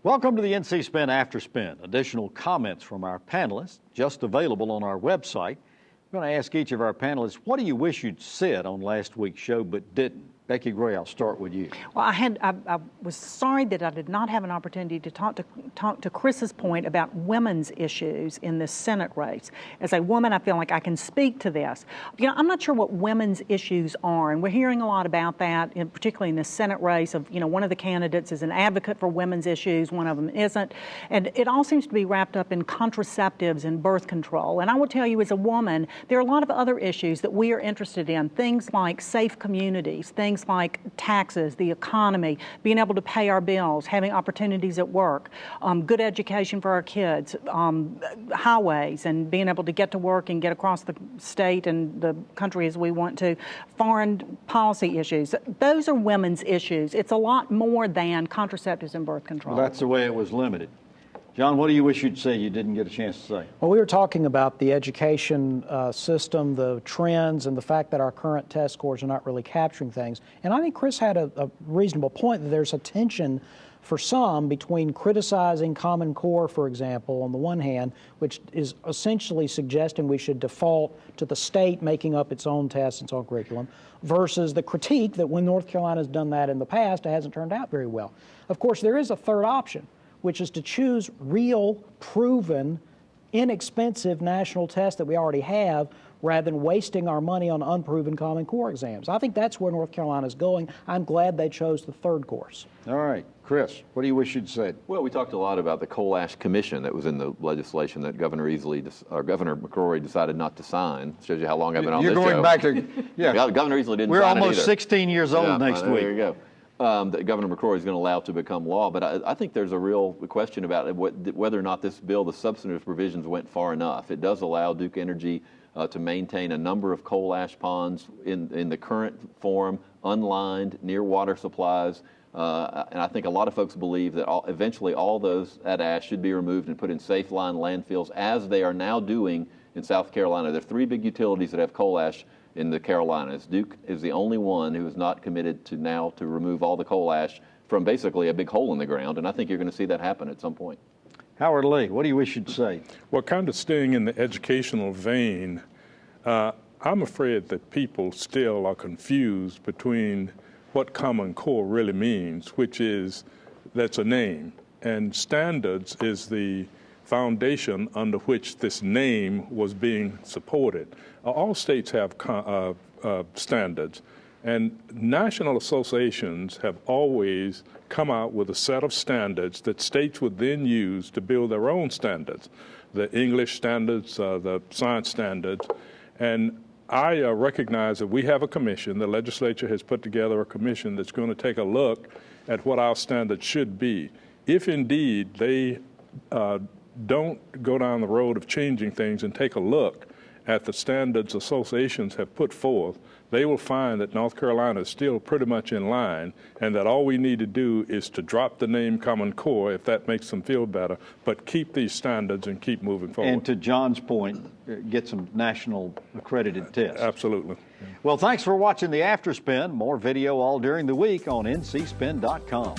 Welcome to the NC Spin After Spin. Additional comments from our panelists just available on our website. We're going to ask each of our panelists, what do you wish you'd said on last week's show but didn't? Becky Gray, I'll start with you. Well, I was sorry that I did not have an opportunity to talk to Chris's point about women's issues in this Senate race. As a woman, I feel like I can speak to this. You know, I'm not sure what women's issues are, and we're hearing a lot about that, particularly in the Senate race. One of the candidates is an advocate for women's issues, one of them isn't, and it all seems to be wrapped up in contraceptives and birth control. And I will tell you, as a woman, there are a lot of other issues that we are interested in, things like safe communities, things like taxes, the economy, being able to pay our bills, having opportunities at work, good education for our kids, highways, and being able to get to work and get across the state and the country as we want to, foreign policy issues. Those are women's issues. It's a lot more than contraceptives and birth control. Well, that's the way it was limited. John, what do you wish you'd say you didn't get a chance to say? Well, we were talking about the education system, the trends, and the fact that our current test scores are not really capturing things. And I think Chris had a reasonable point that there's a tension for some between criticizing Common Core, for example, on the one hand, which is essentially suggesting we should default to the state making up its own tests and its own curriculum, versus the critique that when North Carolina has done that in the past, it hasn't turned out very well. Of course, there is a third option, which is to choose real, proven, inexpensive national tests that we already have rather than wasting our money on unproven Common Core exams. I think that's where North Carolina is going. I'm glad they chose the third course. All right. Chris, what do you wish you'd said? Well, we talked a lot about the coal ash commission that was in the legislation that Governor McCrory decided not to sign. Shows you how long I've been on this show. You're going back to, yeah. Governor Easley didn't We're sign it almost either. 16 years old next week. There you go. That Governor McCrory is going to allow to become law. But I think there's a real question about whether or not this bill, the substantive provisions, went far enough. It does allow Duke Energy to maintain a number of coal ash ponds in the current form, unlined, near water supplies. And I think a lot of folks believe that eventually all that ash should be removed and put in safe line landfills, as they are now doing in South Carolina. There are 3 big utilities that have coal ash in the Carolinas. Duke is the only one who is not committed to now to remove all the coal ash from basically a big hole in the ground, and I think you're going to see that happen at some point. Howard Lee, what do you wish you'd say? Well, kind of staying in the educational vein, I'm afraid that people still are confused between what Common Core really means, which is that's a name, and standards is the foundation under which this name was being supported. All states have standards, and national associations have always come out with a set of standards that states would then use to build their own standards, the English standards, the science standards. And I recognize that we have a commission. The legislature has put together a commission that's going to take a look at what our standards should be. If indeed they don't go down the road of changing things and take a look at the standards associations have put forth, they will find that North Carolina is still pretty much in line, and that all we need to do is to drop the name Common Core if that makes them feel better, but keep these standards and keep moving forward. And to John's point, get some national accredited tests. Absolutely. Well, thanks for watching the After Spin. More video all during the week on ncspin.com.